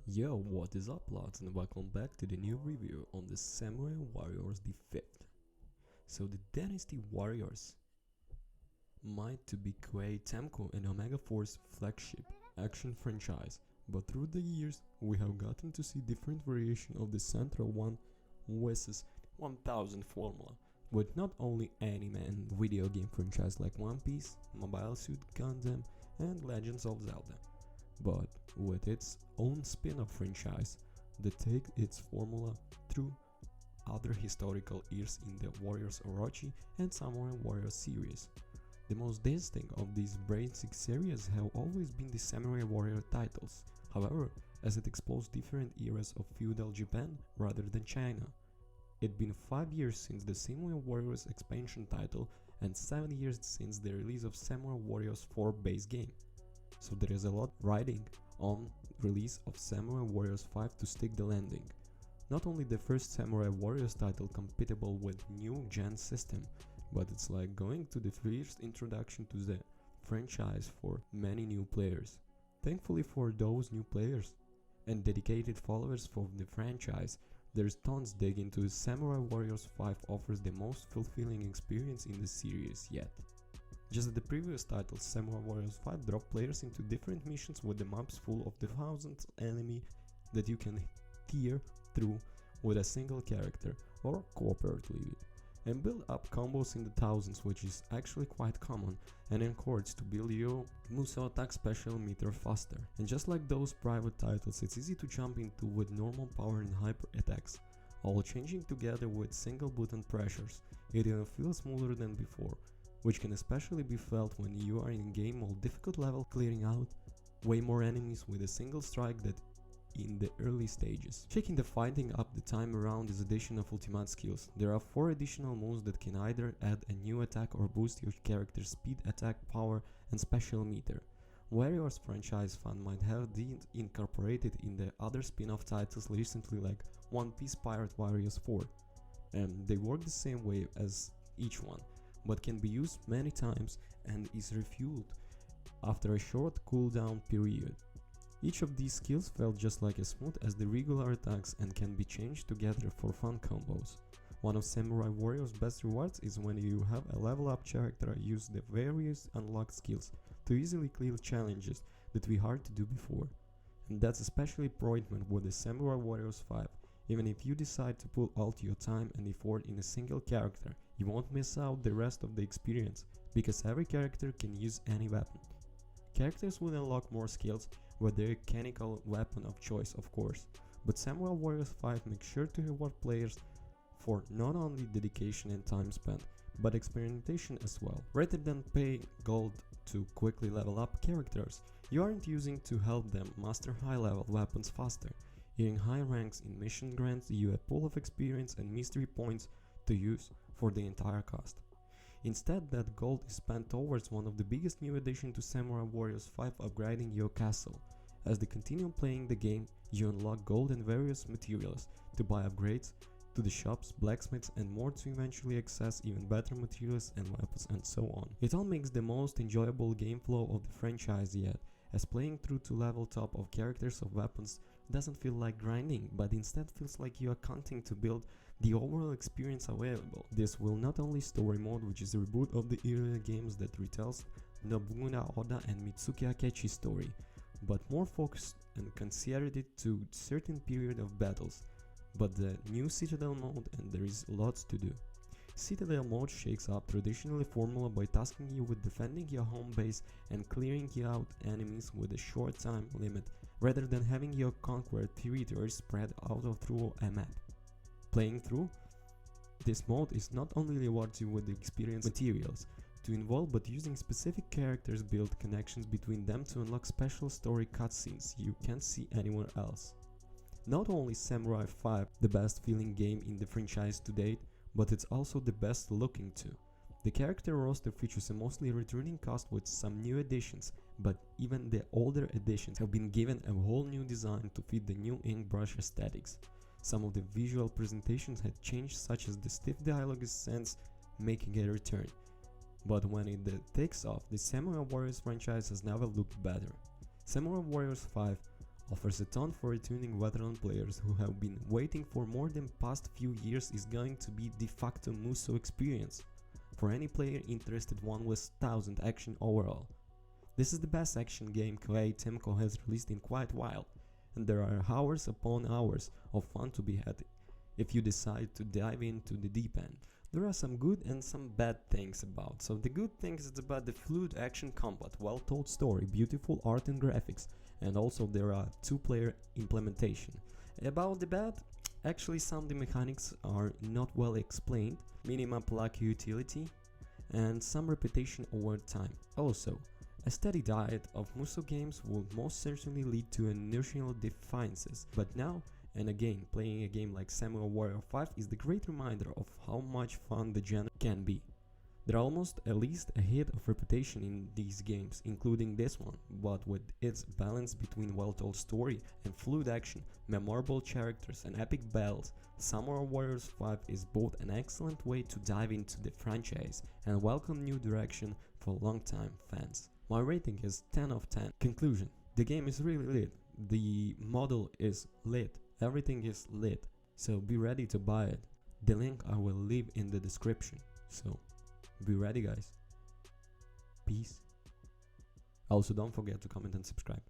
Yo, what is up lads, and welcome back to the new review on the Samurai Warriors the 5th. So the Dynasty Warriors might to be Koei Temco and Omega Force flagship action franchise, but through the years we have gotten to see different variation of the Central 1 vs 1000 formula, with not only anime and video game franchise like One Piece, Mobile Suit Gundam and Legends of Zelda, but with its own spin-off franchise that take its formula through other historical years in the Warriors Orochi and Samurai Warriors series. The most distinct of these basic series have always been the Samurai Warrior titles, however, as it explores different eras of feudal Japan rather than China. It's been 5 years since the Samurai Warriors expansion title and 7 years since the release of Samurai Warriors 4 base game. So there is a lot riding on release of Samurai Warriors 5 to stick the landing. Not only the first Samurai Warriors title compatible with new gen system, but it's like going to the first introduction to the franchise for many new players. Thankfully for those new players and dedicated followers of the franchise, there's tons dig into Samurai Warriors 5 offers the most fulfilling experience in the series yet. Just as the previous title, Samurai Warriors 5 drop players into different missions with the maps full of the thousands enemy that you can tear through with a single character or cooperatively, and build up combos in the thousands, which is actually quite common and encouraged to build your Muso attack special meter faster. And just like those private titles, it's easy to jump into with normal power and hyper attacks, all changing together with single button pressures. It even feels smoother than before, which can especially be felt when you are in game mode difficult level, clearing out way more enemies with a single strike than in the early stages. Shaking the fighting up the time around is addition of ultimate skills. There are 4 additional moves that can either add a new attack or boost your character's speed, attack, power and special meter. Warriors franchise fan might have been incorporated in the other spin-off titles recently like One Piece Pirate Warriors 4, and they work the same way as each one, but can be used many times and is refueled after a short cooldown period. Each of these skills felt just like as smooth as the regular attacks and can be changed together for fun combos. One of Samurai Warriors' best rewards is when you have a level up character use the various unlocked skills to easily clear challenges that were hard to do before. And that's especially important with the Samurai Warriors 5. Even if you decide to put all your time and effort in a single character, you won't miss out the rest of the experience, because every character can use any weapon. Characters will unlock more skills with their mechanical weapon of choice, of course, but Samurai Warriors 5 makes sure to reward players for not only dedication and time spent, but experimentation as well. Rather than paying gold to quickly level up characters, you aren't using to help them master high level weapons faster. Earning high ranks in mission grants you a pool of experience and mystery points to use for the entire cost. Instead, that gold is spent towards one of the biggest new additions to Samurai Warriors 5, upgrading your castle. As they continue playing the game, you unlock gold and various materials to buy upgrades to the shops, blacksmiths and more to eventually access even better materials and weapons and so on. It all makes the most enjoyable game flow of the franchise yet, as playing through to level top of characters of weapons doesn't feel like grinding, but instead feels like you are counting to build the overall experience available. This will not only story mode, which is a reboot of the earlier games that retells Nobunaga Oda and Mitsuki Akechi's story, but more focused and concentrated to certain period of battles, but the new Citadel Mode, and there is lots to do. Citadel Mode shakes up traditional formula by tasking you with defending your home base and clearing out enemies with a short time limit, rather than having your conquered territory spread out through a map. Playing through this mode is not only rewards you with the experience materials to involve, but using specific characters build connections between them to unlock special story cutscenes you can't see anywhere else. Not only Samurai 5 the best feeling game in the franchise to date, but it's also the best looking too. The character roster features a mostly returning cast with some new additions, but even the older additions have been given a whole new design to fit the new ink brush aesthetics. Some of the visual presentations had changed, such as the stiff dialogue sense making a return, but when it takes off, the Samurai Warriors franchise has never looked better. Samurai Warriors 5 offers a ton for returning veteran players who have been waiting for more than past few years. Is going to be de facto Muso experience for any player interested, one with 1000 action overall. This is the best action game Koei Tecmo has released in quite a while, and there are hours upon hours of fun to be had if you decide to dive into the deep end. There are some good and some bad things about. So the good things is about the fluid action combat, well-told story, beautiful art and graphics, and also there are 2-player implementation. About the bad, actually some of the mechanics are not well explained, minimum luck utility, and some repetition over time. Also, a steady diet of Muso games will most certainly lead to inertial defiances, but now and again, playing a game like Samurai Warrior 5 is the great reminder of how much fun the genre can be. There are almost at least a hit of reputation in these games, including this one, but with its balance between well-told story and fluid action, memorable characters and epic battles, Samurai Warriors 5 is both an excellent way to dive into the franchise and welcome new direction for long-time fans. My rating is 10 of 10. Conclusion: the game is really lit, the model is lit, everything is lit, so be ready to buy it. The link I will leave in the description, so be ready guys. Peace. Also don't forget to comment and subscribe.